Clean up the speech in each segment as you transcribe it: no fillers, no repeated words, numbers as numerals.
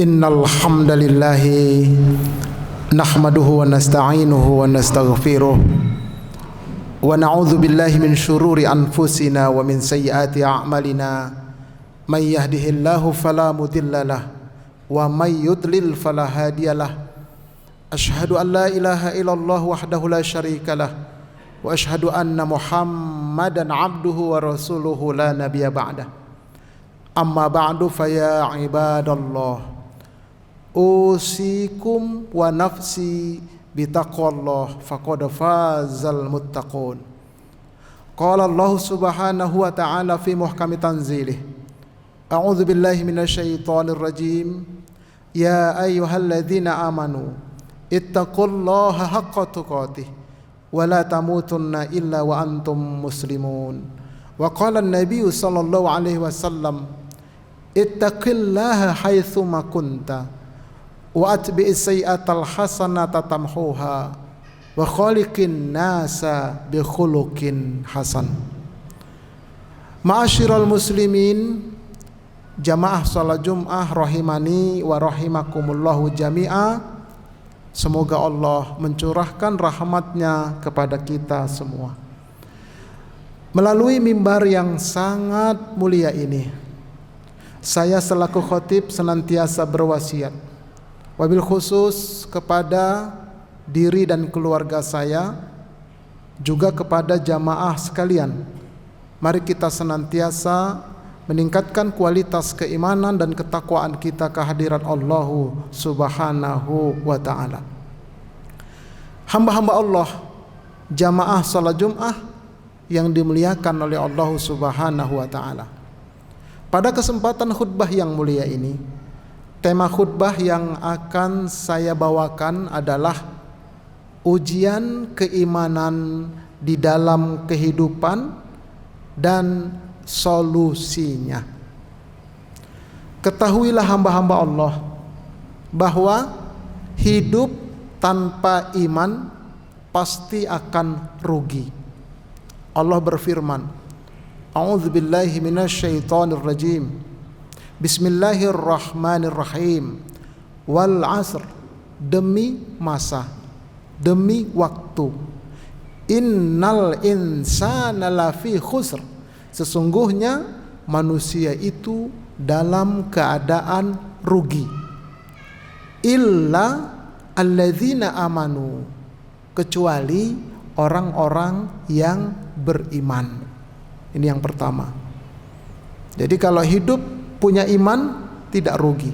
Innal hamdalillah nahmaduhu wa nasta'inuhu wa nastaghfiruh wa na'udzu billahi min shururi anfusina wa min sayyiati a'malina may yahdihillahu fala mudhillalah wa may yudlil fala hadiyalah. Asyhadu an la ilaha illallah wahdahu la syarikalah wa asyhadu anna Muhammadan abduhu wa rasuluhu la nabiyya ba'dah. Amma ba'du fa ya ibadallah, usikum wa nafsi bitaqwallah faqad fazal muttaqun. Qala Allah subhanahu wa ta'ala fi muhkami tanzilih, a'udzu billahi minasyaitonir rajim, ya ayyuhalladzina amanu ittaqullaha haqqa tuqatih wa la tamutunna illa wa antum muslimun. Wa qala an-nabiy sallallahu alaihi wasallam, ittaqillaha haitsu ma kunta wa atbi'is sayyi'atal hasanata tamhuha wa khaliqin nasa bi khuluqin hasan. Ma'asyiral muslimin, jamaah salat Jumat rahimani wa rahimakumullahu jami'a. Semoga Allah mencurahkan rahmatnya kepada kita semua. Melalui mimbar yang sangat mulia ini, saya selaku khatib senantiasa berwasiat, wabil khusus kepada diri dan keluarga saya, juga kepada jamaah sekalian. Mari kita senantiasa meningkatkan kualitas keimanan dan ketakwaan kita kehadirat Allah subhanahu wa ta'ala. Hamba-hamba Allah, jamaah salat Jumat yang dimuliakan oleh Allah subhanahu wa ta'ala. Pada kesempatan khutbah yang mulia ini, tema khutbah yang akan saya bawakan adalah ujian keimanan di dalam kehidupan dan solusinya. Ketahuilah hamba-hamba Allah bahwa hidup tanpa iman pasti akan rugi. Allah berfirman, a'udzu billahi minasyaitonir rajim, bismillahirrahmanirrahim, wal 'asr, demi masa, demi waktu, innal insana lafi khusr, sesungguhnya manusia itu dalam keadaan rugi, illa alladzina amanu, kecuali orang-orang yang beriman. Ini yang pertama. Jadi kalau hidup punya iman tidak rugi,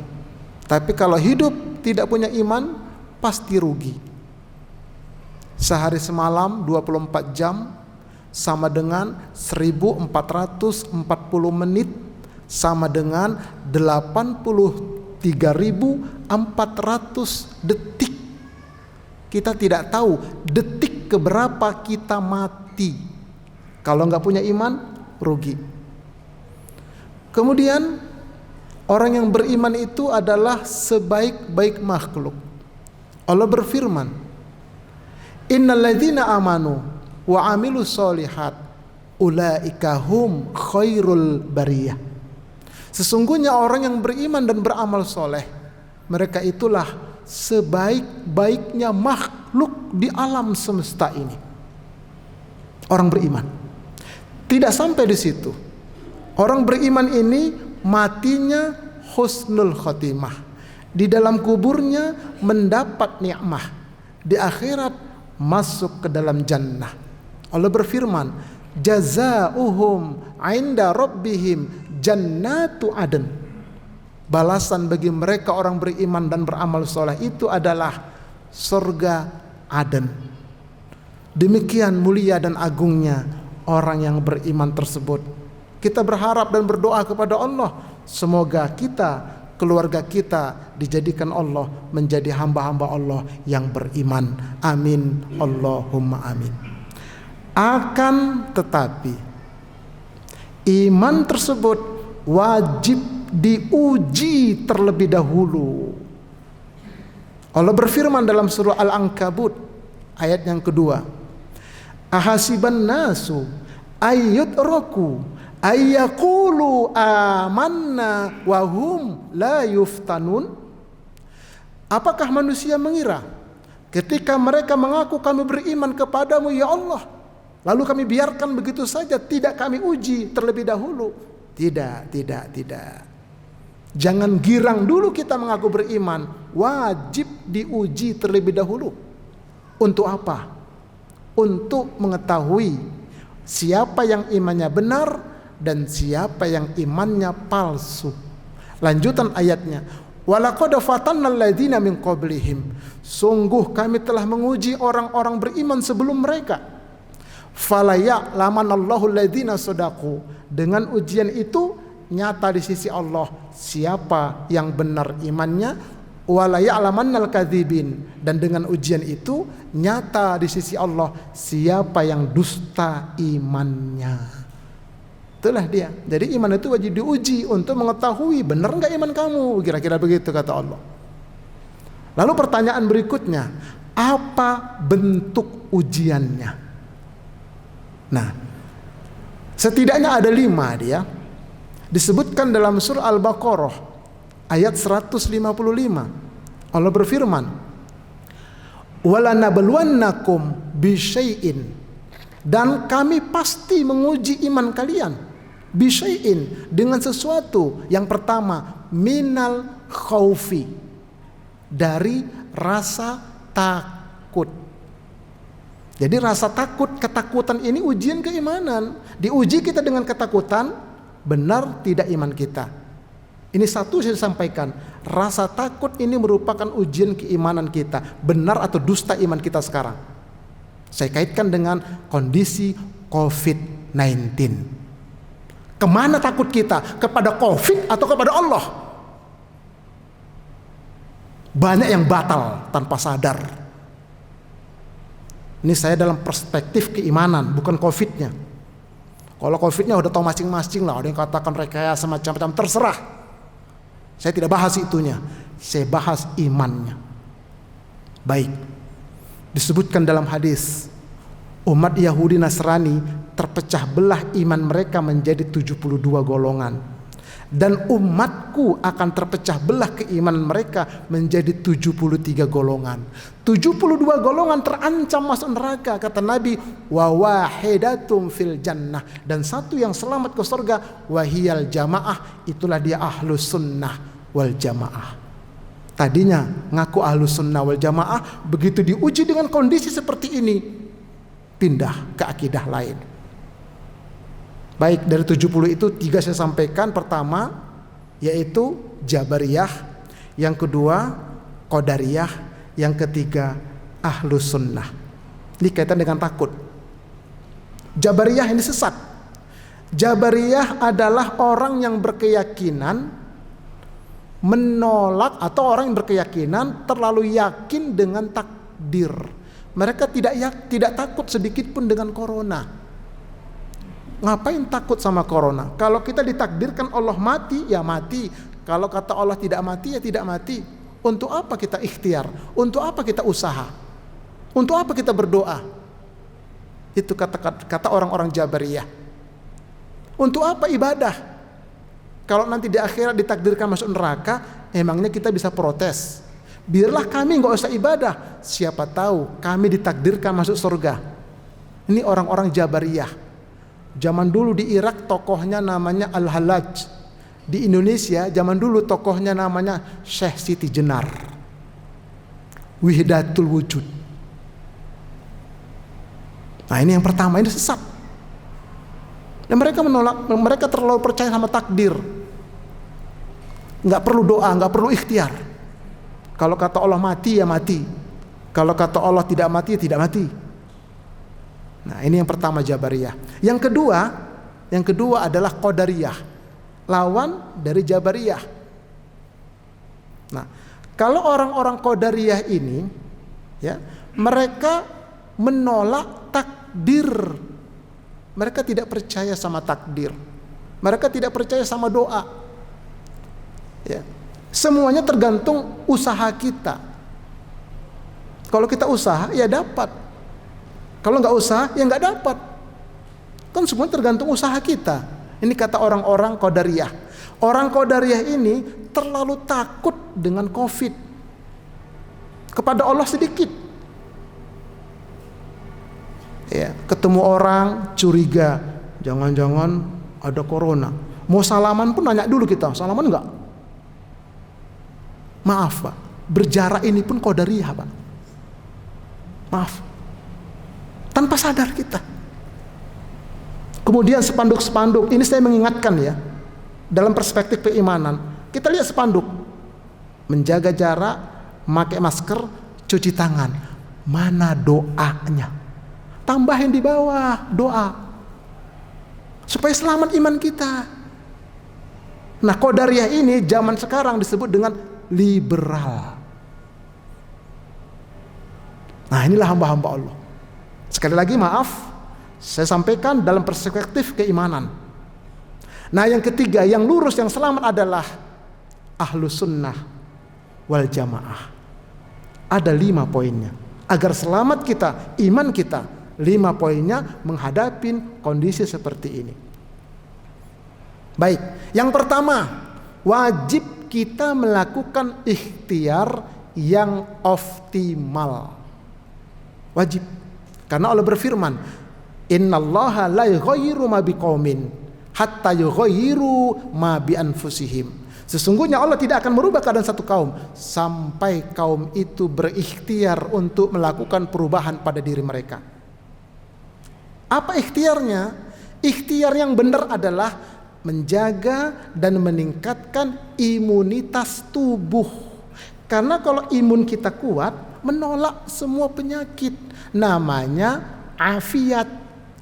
tapi kalau hidup tidak punya iman pasti rugi. Sehari semalam 24 jam sama dengan 1440 menit, sama dengan 83.400 detik. Kita tidak tahu detik keberapa kita mati. Kalau nggak punya iman, rugi. Kemudian orang yang beriman itu adalah sebaik-baik makhluk. Allah berfirman, innalladzina amanu wa amilus solihat ulaika hum khairul bariyah. Sesungguhnya orang yang beriman dan beramal soleh, mereka itulah sebaik-baiknya makhluk di alam semesta ini. Orang beriman. Tidak sampai di situ. Orang beriman ini matinya husnul khotimah. Di dalam kuburnya mendapat nikmah. Di akhirat masuk ke dalam jannah. Allah berfirman, jazaohum 'inda rabbihim jannatu adn. Balasan bagi mereka orang beriman dan beramal soleh itu adalah surga Aden. Demikian mulia dan agungnya orang yang beriman tersebut. Kita berharap dan berdoa kepada Allah, semoga kita, keluarga kita dijadikan Allah menjadi hamba-hamba Allah yang beriman. Amin, Allahumma amin. Akan tetapi iman tersebut wajib diuji terlebih dahulu Allah berfirman dalam surah Al-Ankabut ayat yang kedua, ahasiban nasu ayyutraku ayyaqulu amanna wa hum la yuftanun. Apakah manusia mengira ketika mereka mengaku kami beriman kepadamu ya Allah, lalu kami biarkan begitu saja, tidak kami uji terlebih dahulu? Tidak. Jangan girang dulu kita mengaku beriman, wajib diuji terlebih dahulu. Untuk apa? Untuk mengetahui siapa yang imannya benar dan siapa yang imannya palsu. Lanjutan ayatnya, walaqad fatanna alladziina min qablihim, sungguh kami telah menguji orang-orang beriman sebelum mereka. Fala ya'lamanallahu alladziina shadaqu, dengan ujian itu nyata di sisi Allah siapa yang benar imannya, wala ya'lamannal kadzibin, dan dengan ujian itu nyata di sisi Allah siapa yang dusta imannya. Itulah dia. Jadi iman itu wajib diuji untuk mengetahui benar enggak iman kamu, kira-kira begitu kata Allah. Lalu pertanyaan berikutnya, apa bentuk ujiannya? Nah, setidaknya ada 5 dia. Disebutkan dalam surah Al-Baqarah ayat 155. Allah berfirman, "Walanabluwannakum bisyai'in," dan kami pasti menguji iman kalian. Bisyai'in, dengan sesuatu. Yang pertama, minal khaufi, dari rasa takut. Jadi rasa takut, ketakutan ini ujian keimanan. Diuji kita dengan ketakutan, benar tidak iman kita. Ini satu saya sampaikan, rasa takut ini merupakan ujian keimanan kita, benar atau dusta iman kita sekarang. Saya kaitkan dengan kondisi COVID-19. Kemana takut kita? Kepada COVID atau kepada Allah? Banyak yang batal tanpa sadar. Ini saya dalam perspektif keimanan, bukan COVID-nya. Kalau COVID-nya udah tahu masing-masing lah, ada yang katakan rekayasa macam-macam, terserah. Saya tidak bahas itunya, saya bahas imannya. Baik, disebutkan dalam hadis, umat Yahudi Nasrani terpecah belah iman mereka menjadi 72 golongan. Dan umatku akan terpecah belah keimanan mereka menjadi 73 golongan. 72 golongan terancam masuk neraka, kata Nabi, wa wahidatum fil jannah, dan satu yang selamat ke surga, wahiyal jamaah, itulah dia ahlus sunnah wal jamaah. Tadinya ngaku ahlus sunnah wal jamaah, begitu diuji dengan kondisi seperti ini, pindah ke akidah lain. Baik, dari 70 itu 3 saya sampaikan. Pertama yaitu Jabariyah, yang kedua Qadariyah, yang ketiga Ahlus Sunnah. Ini kaitan dengan takut. Jabariyah ini sesat. Jabariyah adalah orang yang berkeyakinan menolak, atau orang yang berkeyakinan terlalu yakin dengan takdir. Mereka tidak takut sedikit pun dengan corona. Ngapain takut sama corona? Kalau kita ditakdirkan Allah mati, ya mati. Kalau kata Allah tidak mati, ya tidak mati. Untuk apa kita ikhtiar? Untuk apa kita usaha? Untuk apa kita berdoa? Itu kata orang-orang Jabariyah. Untuk apa ibadah? Kalau nanti di akhirat ditakdirkan masuk neraka, emangnya kita bisa protes? Biarlah kami nggak usah ibadah. Siapa tahu kami ditakdirkan masuk surga. Ini orang-orang Jabariyah. Zaman dulu di Irak tokohnya namanya Al-Hallaj. Di Indonesia zaman dulu tokohnya namanya Syekh Siti Jenar, Wihdatul Wujud. Nah, ini yang pertama, ini sesat. Dan mereka menolak, mereka terlalu percaya sama takdir. Nggak perlu doa, nggak perlu ikhtiar. Kalau kata Allah mati, ya mati. Kalau kata Allah tidak mati, ya tidak mati. Nah, ini yang pertama Jabariyah. Yang kedua adalah Qadariyah, lawan dari Jabariyah. Nah, kalau orang-orang Qadariyah ini, ya, mereka menolak takdir. Mereka tidak percaya sama takdir. Mereka tidak percaya sama doa. Ya. Semuanya tergantung usaha kita. Kalau kita usaha ya dapat. Kalau nggak usaha ya nggak dapat. Kan semua tergantung usaha kita. Ini kata orang-orang Qadariyah. Orang Qadariyah ini terlalu takut dengan COVID. Kepada Allah sedikit. Ya, ketemu orang curiga, jangan-jangan ada corona. Mau salaman pun nanya dulu kita, salaman nggak? Maaf Pak, berjarak ini pun Qadariyah Pak. Maaf, tanpa sadar kita. Kemudian spanduk-spanduk, ini saya mengingatkan ya, dalam perspektif keimanan. Kita lihat spanduk, menjaga jarak, pakai masker, cuci tangan. Mana doanya? Tambahin di bawah doa, supaya selamat iman kita. Nah, Qadariyah ini zaman sekarang disebut dengan liberal. Nah, inilah hamba-hamba Allah. Sekali lagi maaf, saya sampaikan dalam perspektif keimanan. Nah, yang ketiga, yang lurus, yang selamat adalah Ahlus Sunnah wal Jamaah. Ada 5 poinnya. Agar selamat kita, iman kita, 5 poinnya menghadapi kondisi seperti ini. Baik, yang pertama, wajib kita melakukan ikhtiar yang optimal. Wajib. Karena Allah berfirman, innallaha la yughayyiru ma biqaumin hatta yughayyiru ma bi anfusihim. Sesungguhnya Allah tidak akan merubah keadaan satu kaum sampai kaum itu berikhtiar untuk melakukan perubahan pada diri mereka. Apa ikhtiarnya? Ikhtiar yang benar adalah menjaga dan meningkatkan imunitas tubuh. Karena kalau imun kita kuat, menolak semua penyakit. Namanya afiat.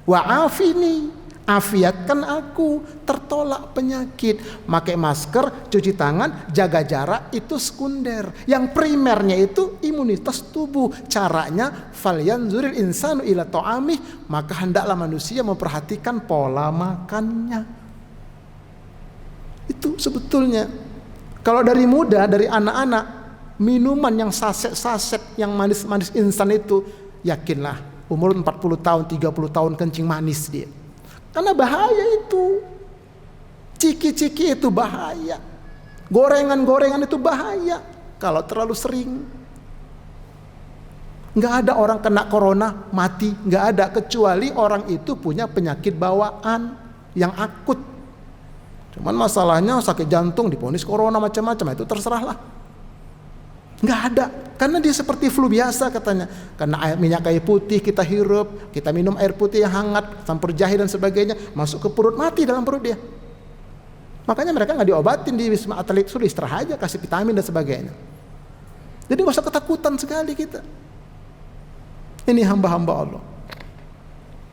Wa afini, afiatkan aku, tertolak penyakit. Pakai masker, cuci tangan, jaga jarak, itu sekunder. Yang primernya itu imunitas tubuh. Caranya falyanzuril insanu ila ta'amih, maka hendaklah manusia memperhatikan pola makannya. Itu sebetulnya. Kalau dari muda, dari anak-anak, minuman yang saset-saset, yang manis-manis instan itu, yakinlah umur 40 tahun, 30 tahun kencing manis dia. Karena bahaya itu. Ciki-ciki itu bahaya. Gorengan-gorengan itu bahaya kalau terlalu sering. Nggak ada orang kena corona mati, nggak ada, kecuali orang itu punya penyakit bawaan yang akut. Cuman masalahnya sakit jantung divonis corona macam-macam, itu terserahlah. Nggak ada, karena dia seperti flu biasa katanya. Karena minyak kayu putih kita hirup, kita minum air putih yang hangat, campur jahe dan sebagainya, masuk ke perut, mati dalam perut dia. Makanya mereka nggak diobatin di Wisma Atlet, suruh istirahat aja, kasih vitamin dan sebagainya. Jadi nggak usah ketakutan sekali kita. Ini hamba-hamba Allah.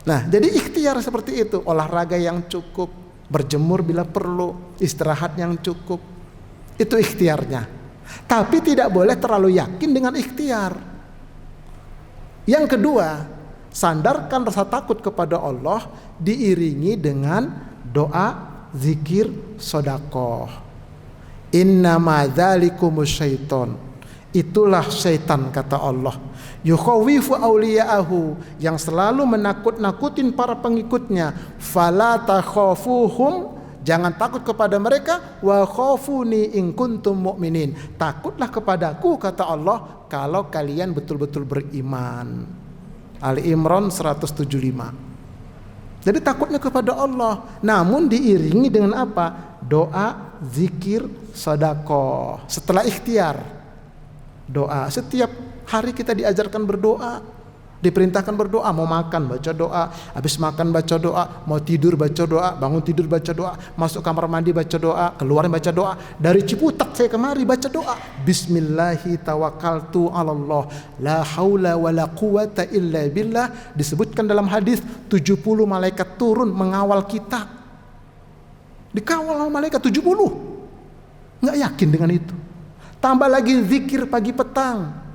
Nah, jadi ikhtiar seperti itu, olahraga yang cukup, berjemur bila perlu, istirahat yang cukup, itu ikhtiarnya. Tapi tidak boleh terlalu yakin dengan ikhtiar. Yang kedua, sandarkan rasa takut kepada Allah diiringi dengan doa, zikir, sedekah. Innama dzalikumus syaiton. Itulah syaitan kata Allah. Yukhawifu awliya'ahu, yang selalu menakut-nakutin para pengikutnya. Fala takhafuhum, jangan takut kepada mereka, wa khafuni in kuntum mu'minin. Takutlah kepadaku kata Allah kalau kalian betul-betul beriman. Ali Imran 175. Jadi takutnya kepada Allah, namun diiringi dengan apa? Doa, zikir, sedekah. Setelah ikhtiar, doa. Setiap hari kita diajarkan berdoa, diperintahkan berdoa. Mau makan baca doa, habis makan baca doa, mau tidur baca doa, bangun tidur baca doa, masuk kamar mandi baca doa, keluar baca doa. Dari Ciputat saya kemari baca doa, Bismillahi tawakkaltu 'alallah, la haula wala quwata illa billah. Disebutkan dalam hadis 70 malaikat turun mengawal kita. Dikawal sama malaikat 70. Enggak yakin dengan itu. Tambah lagi zikir pagi petang.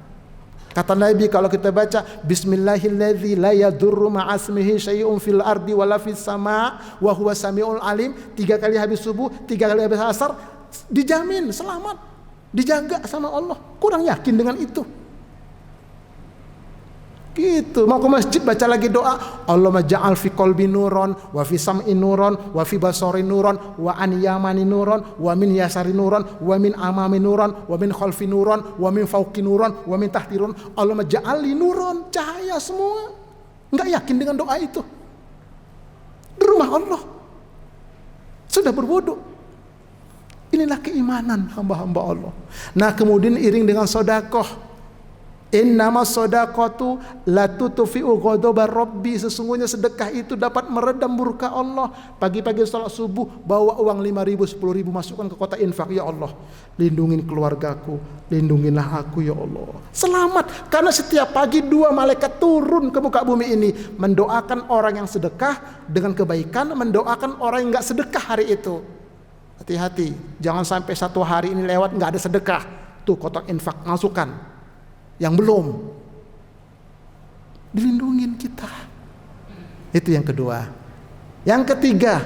Kata Nabi kalau kita baca Bismillahilladzi la yadurru ma'asmihi syai'un fil ardi wala fis sama' wa huwa samiul alim, 3 kali habis subuh, 3 kali habis asar, dijamin selamat, dijaga sama Allah. Kurang yakin dengan itu. Gitu, mau ke masjid baca lagi doa, Allahumma ja'al fi qalbi nuron, wa fi sam'i nuron, wa fi basari nuron, wa an yamani nuron, wa min yasari nuron, wa min amami nuron, wa min khalfi nuron, wa min fawqi nuron, wa min tahti nuron. Allahumma ja'ali nuron, cahaya semua. Enggak yakin dengan doa itu? Di rumah Allah sudah berwudu. Inilah keimanan hamba-hamba Allah. Nah, kemudian iring dengan sedekah. Innama shadaqatu la tutfi'u ghadabar rabbi. Sesungguhnya sedekah itu dapat meredam murka Allah. Pagi-pagi salat subuh bawa uang 5.000, 10.000 masukkan ke kotak infak. Ya Allah, lindungin keluargaku, lindungilah aku ya Allah. Selamat, karena setiap pagi 2 malaikat turun ke muka bumi ini mendoakan orang yang sedekah dengan kebaikan, mendoakan orang yang enggak sedekah hari itu. Hati-hati, jangan sampai satu hari ini lewat enggak ada sedekah. Tuh kotak infak masukkan. Yang belum dilindungin kita. Itu yang kedua. Yang ketiga,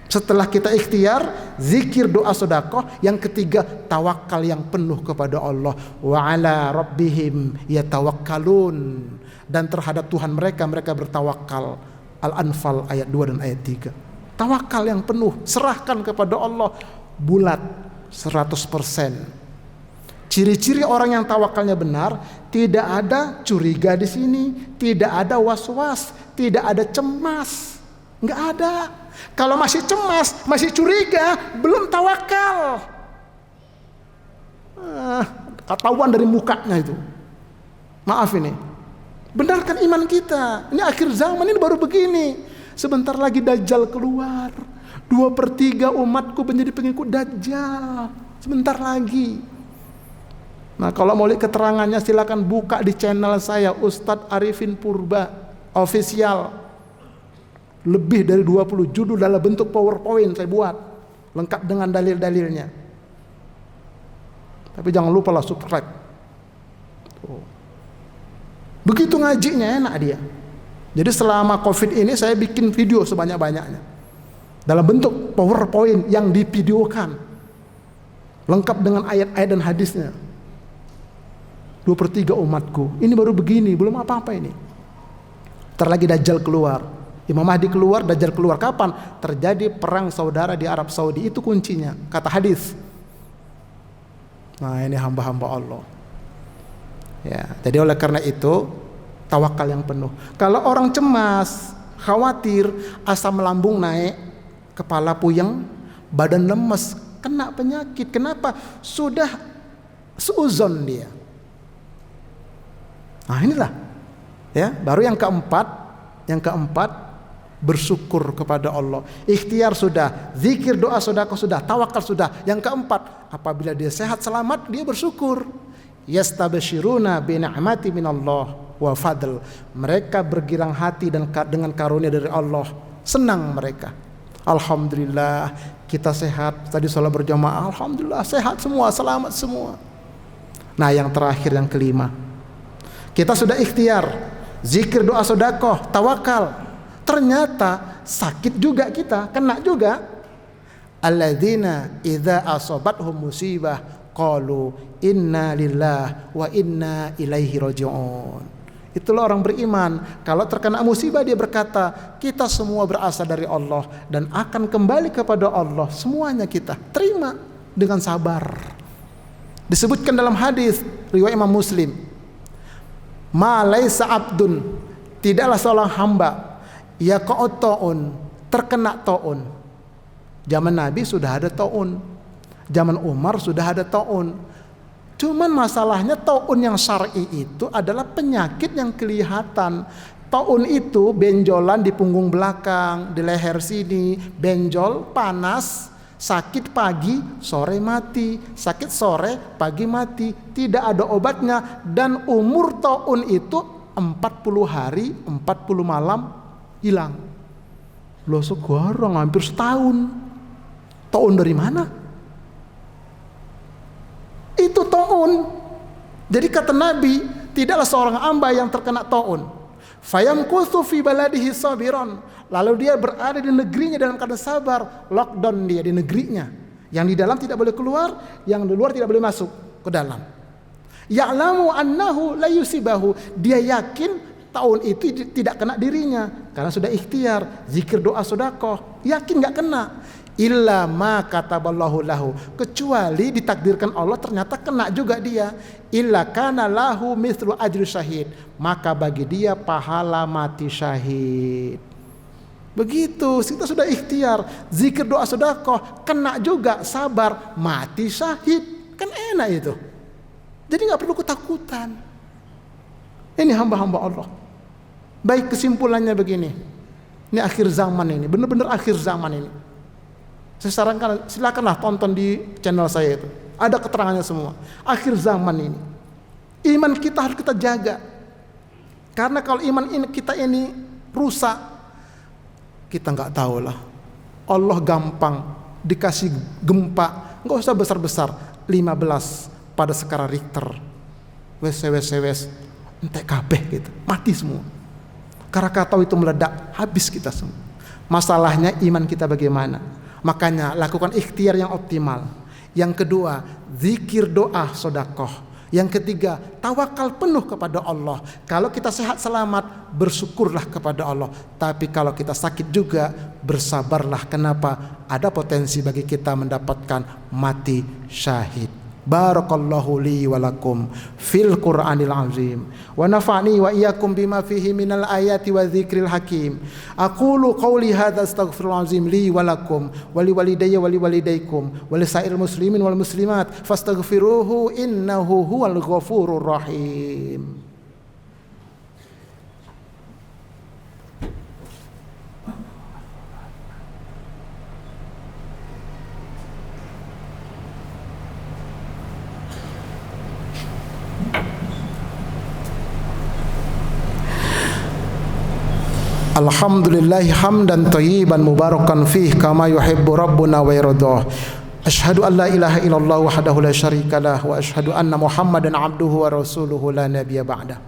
setelah kita ikhtiar, zikir, doa, sedekah, yang ketiga tawakal yang penuh kepada Allah. Wa ala rabbihim yatawakkalun, dan terhadap Tuhan mereka bertawakal. Al-Anfal ayat 2 dan ayat 3. Tawakal yang penuh, serahkan kepada Allah bulat 100%. Ciri-ciri orang yang tawakalnya benar, tidak ada curiga di sini, tidak ada was-was, tidak ada cemas, nggak ada. Kalau masih cemas, masih curiga, belum tawakal. Ketahuan dari mukanya itu. Maaf ini, benarkan iman kita. Ini akhir zaman ini baru begini. Sebentar lagi Dajjal keluar. 2/3 umatku menjadi pengikut Dajjal. Sebentar lagi. Nah, kalau mau lihat keterangannya silakan buka di channel saya, Ustadz Arifin Purba Official. Lebih dari 20 judul dalam bentuk PowerPoint saya buat, lengkap dengan dalil-dalilnya. Tapi jangan lupa lah subscribe. Begitu ngajinya enak dia. Jadi selama Covid ini saya bikin video sebanyak-banyaknya dalam bentuk PowerPoint yang divideokan, lengkap dengan ayat-ayat dan hadisnya. 2/3 umatku. Ini baru begini, belum apa-apa ini. Ntar lagi Dajjal keluar, Imam Mahdi keluar, Dajjal keluar. Kapan? Terjadi perang saudara di Arab Saudi. Itu kuncinya, kata hadis. Nah, ini hamba-hamba Allah. Ya, jadi oleh karena itu tawakal yang penuh. Kalau orang cemas, khawatir, asam lambung naik, kepala puyeng, badan lemes, kena penyakit. Kenapa? Sudah seuzon dia. Nah, inilah ya, baru yang keempat bersyukur kepada Allah. Ikhtiar sudah, zikir, doa, sedekah sudah, tawakal sudah. Yang keempat, apabila dia sehat selamat, dia bersyukur. Yastabshiruna bi ni'mati minallah wa fadl. Mereka bergirang hati dan dengan karunia dari Allah. Senang mereka. Alhamdulillah kita sehat. Tadi sholat berjamaah, alhamdulillah sehat semua, selamat semua. Nah, yang terakhir, yang kelima, kita sudah ikhtiar, zikir, doa, sedekah, tawakal. Ternyata sakit juga kita, kena juga. Alladzina idza asabathum musibah qalu inna lillahi wa inna ilaihi raji'un. Itulah orang beriman. Kalau terkena musibah dia berkata, kita semua berasal dari Allah dan akan kembali kepada Allah. Semuanya kita terima dengan sabar. Disebutkan dalam hadis riwayat Imam Muslim, ma laisa abdun, tidaklah seorang hamba yaqa'ut ta'un, terkena ta'un. Zaman Nabi sudah ada ta'un, zaman Umar sudah ada ta'un. Cuman masalahnya ta'un yang syar'i itu adalah penyakit yang kelihatan. Ta'un itu benjolan di punggung belakang, di leher sini, benjol, panas, sakit pagi, sore mati, sakit sore, pagi mati, tidak ada obatnya. Dan umur ta'un itu 40 hari, 40 malam hilang. Loh, sekarang hampir setahun. Ta'un dari mana? Itu ta'un. Jadi kata Nabi, tidaklah seorang hamba yang terkena ta'un fayamkuthu fi baladihi sabiran, lalu dia berada di negerinya dalam keadaan sabar. Lockdown dia di negerinya, yang di dalam tidak boleh keluar, yang di luar tidak boleh masuk ke dalam. Ya'lamu annahu la yusibahu. Dia yakin tahun itu tidak kena dirinya karena sudah ikhtiar, zikir, doa, sedekah, yakin nggak kena. Illa ma kataballahu lahu, kecuali ditakdirkan Allah ternyata kena juga dia. Illa kana lahu mithlu ajri syahid, maka bagi dia pahala mati syahid. Begitu, kita sudah ikhtiar, zikir, doa, sedekah, kena juga, sabar, mati syahid. Kan enak itu. Jadi nggak perlu ketakutan. Ini hamba-hamba Allah. Baik, kesimpulannya begini. Ini akhir zaman ini, benar-benar akhir zaman ini. Saya sarankan, silakanlah tonton di channel saya itu. Ada keterangannya semua. Akhir zaman ini. Iman kita harus kita jaga. Karena kalau iman kita ini rusak, kita nggak tahu lah. Allah gampang dikasih gempa, nggak usah besar-besar. 15 pada skala Richter. Wes, entek kabeh gitu. Mati semua. Krakatau itu meledak, habis kita semua. Masalahnya iman kita bagaimana? Makanya lakukan ikhtiar yang optimal. Yang kedua, zikir, doa, sedekah. Yang ketiga, tawakal penuh kepada Allah. Kalau kita sehat selamat, bersyukurlah kepada Allah. Tapi kalau kita sakit juga, bersabarlah. Kenapa? Ada potensi bagi kita mendapatkan mati syahid. Barakallahu li wa lakum fil Qur'anil azim wa nafa'ni wa iyyakum bima fihi minal ayati wa dzikril hakim. Aqulu qawli hadza astaghfirul azim li wa lakum wa li walidayya wa li walidaykum wa li sa'iril muslimin wal muslimat fastaghfiruhu innahu huwal ghafurur rahim. Alhamdulillahi hamdan thayyiban mubarakan fih kama yuhibbu rabbuna wa yardah. Asyhadu an la ilaha illallah wahdahu la syarikalah wa asyhadu anna Muhammadan abduhu wa rasuluhu la nabiyya ba'da.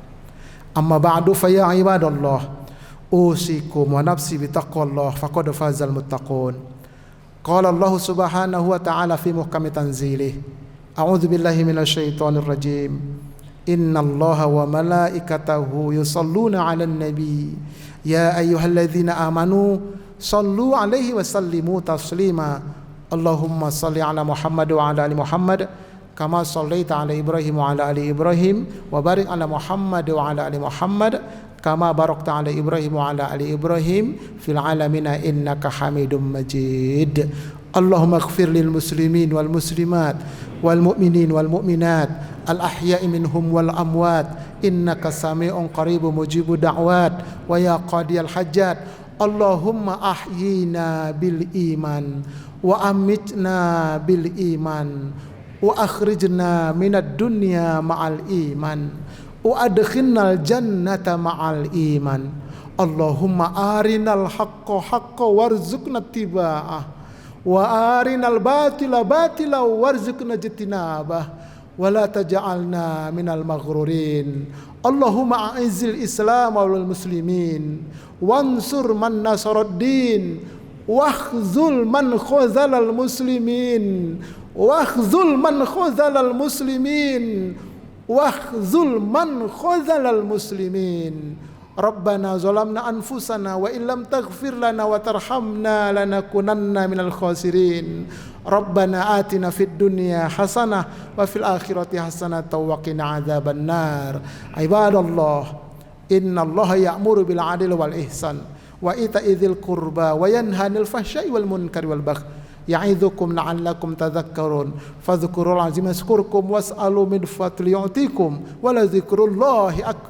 Amma ba'du fa ya ibadallah, usikum wa nafsi bi taqwallah faqad fazal muttaqun. Qala Allah subhanahu wa ta'ala fi muhkami tanzilih. A'udzu billahi minasy syaithanir rajim. Innallaha wa malaikatahu yusholluna 'alan nabi. Ya ayyuhalladzina amanu sallu alaihi wa sallimu taslima. Allahumma salli ala Muhammad wa ala ali Muhammad kama sallaita ala Ibrahim wa ala ali Ibrahim wa barik ala Muhammad wa ala ali Muhammad kama barakta ala Ibrahim wa ala ali Ibrahim fil alamina innaka Hamidum Majid. Allahumma ighfir lil muslimin wal muslimat wal mu'minin wal mu'minat al ahya'i minhum wal amwat innaka sami'un qaribun mujibud da'wat wa ya qadiyal hajat. Allahumma ahyina bil iman wa amitna bil iman wa akhrijna minad dunya ma'al iman wa adkhilnal jannata ma'al iman. Allahumma arinal haqqa haqqa warzuqna tiba'ah wa arinal batila batila warzuqna jitinabah wa la taj'alna minal maghrurin. Allahumma a'izzil islam wal muslimin wansur man nasaraddin wakhzul man khazalal muslimin wakhzul man khazalal muslimin wakhzul man khazalal muslimin. Rabbana zalamna anfusana wa illam taghfir lana wa tarhamna lanakunanna minal khasirin. Rabbana atina fid dunya hasanah wa fil akhirati hasanah wa qina adzaban nar. Ibadallah, innallaha ya'muru bil 'adli wal ihsan wa ita'i dzil qurba wa yanha 'anil fahsya'i wal munkari wal baghi ya'idzukum la'allakum tadhakkarun. Fadhkurul 'azima yazkurkum was'alu min fadli yu'tikum wa la dzikrullahi akbar.